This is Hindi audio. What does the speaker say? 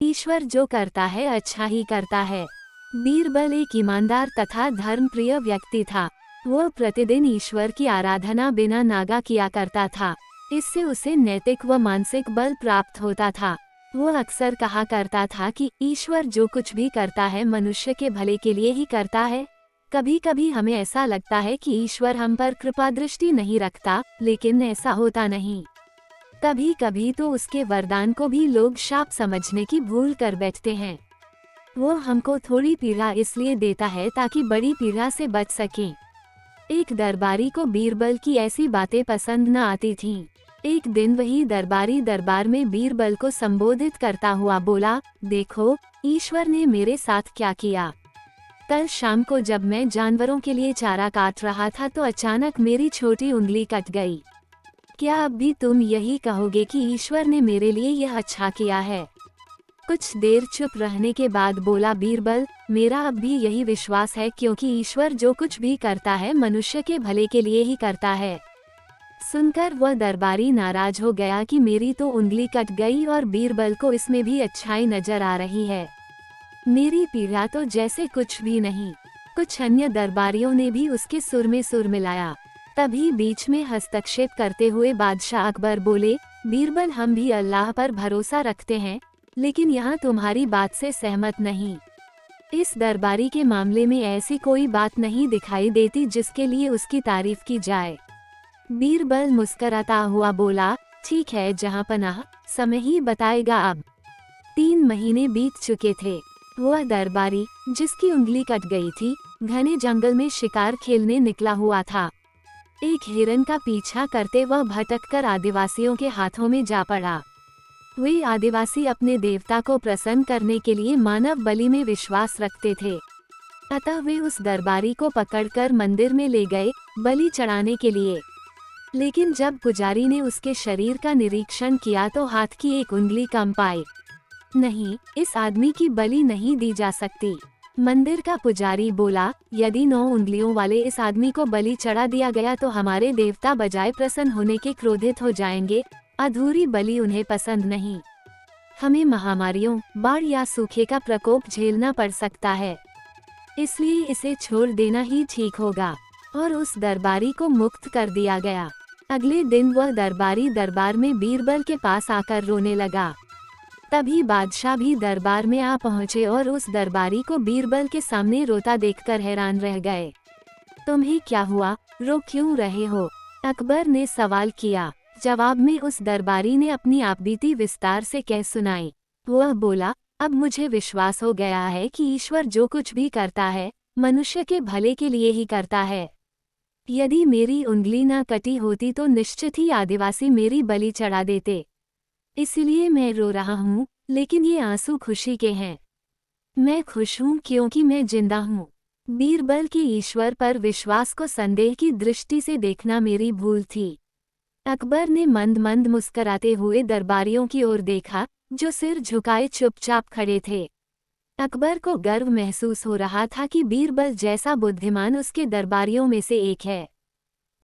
ईश्वर जो करता है अच्छा ही करता है। बीरबल एक ईमानदार तथा धर्मप्रिय व्यक्ति था। वह प्रतिदिन ईश्वर की आराधना बिना नागा किया करता था। इससे उसे नैतिक व मानसिक बल प्राप्त होता था। वह अक्सर कहा करता था कि ईश्वर जो कुछ भी करता है मनुष्य के भले के लिए ही करता है। कभी कभी हमें ऐसा लगता है कि ईश्वर हम पर कृपा दृष्टि नहीं रखता, लेकिन ऐसा होता नहीं। कभी कभी तो उसके वरदान को भी लोग शाप समझने की भूल कर बैठते हैं। वो हमको थोड़ी पीड़ा इसलिए देता है ताकि बड़ी पीड़ा से बच सकें। एक दरबारी को बीरबल की ऐसी बातें पसंद न आती थीं। एक दिन वही दरबारी दरबार में बीरबल को संबोधित करता हुआ बोला, देखो, ईश्वर ने मेरे साथ क्या किया। कल शाम को जब मैं जानवरों के लिए चारा काट रहा था तो अचानक मेरी छोटी उंगली कट गई। क्या अब भी तुम यही कहोगे कि ईश्वर ने मेरे लिए यह अच्छा किया है? कुछ देर चुप रहने के बाद बोला बीरबल, मेरा अब भी यही विश्वास है, क्योंकि ईश्वर जो कुछ भी करता है मनुष्य के भले के लिए ही करता है। सुनकर वह दरबारी नाराज हो गया कि मेरी तो उंगली कट गई और बीरबल को इसमें भी अच्छाई नजर आ रही है। मेरी पीड़ा तो जैसे कुछ भी नहीं। कुछ अन्य दरबारियों ने भी उसके सुर में सुर मिलाया। तभी बीच में हस्तक्षेप करते हुए बादशाह अकबर बोले, बीरबल, हम भी अल्लाह पर भरोसा रखते हैं, लेकिन यहाँ तुम्हारी बात से सहमत नहीं। इस दरबारी के मामले में ऐसी कोई बात नहीं दिखाई देती जिसके लिए उसकी तारीफ की जाए। बीरबल मुस्कराता हुआ बोला, ठीक है जहाँ पनाह, समय ही बताएगा। अब 3 महीने बीत चुके थे। वह दरबारी, जिसकी उंगली कट गई थी, घने जंगल में शिकार खेलने निकला हुआ था। एक हिरन का पीछा करते वह भटककर आदिवासियों के हाथों में जा पड़ा। वे आदिवासी अपने देवता को प्रसन्न करने के लिए मानव बलि में विश्वास रखते थे। अतः वे उस दरबारी को पकड़कर मंदिर में ले गए बलि चढ़ाने के लिए। लेकिन जब पुजारी ने उसके शरीर का निरीक्षण किया तो हाथ की एक उंगली कम पाई। नहीं, इस आदमी की बलि नहीं दी जा सकती। मंदिर का पुजारी बोला, यदि 9 उंगलियों वाले इस आदमी को बलि चढ़ा दिया गया तो हमारे देवता बजाय प्रसन्न होने के क्रोधित हो जाएंगे। अधूरी बलि उन्हें पसंद नहीं। हमें महामारियों, बाढ़ या सूखे का प्रकोप झेलना पड़ सकता है, इसलिए इसे छोड़ देना ही ठीक होगा। और उस दरबारी को मुक्त कर दिया गया। अगले दिन वह दरबारी दरबार में बीरबल के पास आकर रोने लगा। तभी बादशाह भी दरबार में आ पहुंचे और उस दरबारी को बीरबल के सामने रोता देखकर हैरान रह गए। तुम्हें क्या हुआ, रो क्यों रहे हो? अकबर ने सवाल किया। जवाब में उस दरबारी ने अपनी आपबीती विस्तार से कह सुनाई। वह बोला, अब मुझे विश्वास हो गया है कि ईश्वर जो कुछ भी करता है मनुष्य के भले के लिए ही करता है। यदि मेरी उंगली न कटी होती तो निश्चित ही आदिवासी मेरी बलि चढ़ा देते। इसलिए मैं रो रहा हूँ, लेकिन ये आंसू खुशी के हैं। मैं खुश हूँ क्योंकि मैं जिंदा हूँ। बीरबल के ईश्वर पर विश्वास को संदेह की दृष्टि से देखना मेरी भूल थी। अकबर ने मंद मंद मुस्कराते हुए दरबारियों की ओर देखा, जो सिर झुकाए चुपचाप खड़े थे। अकबर को गर्व महसूस हो रहा था कि बीरबल जैसा बुद्धिमान उसके दरबारियों में से एक है।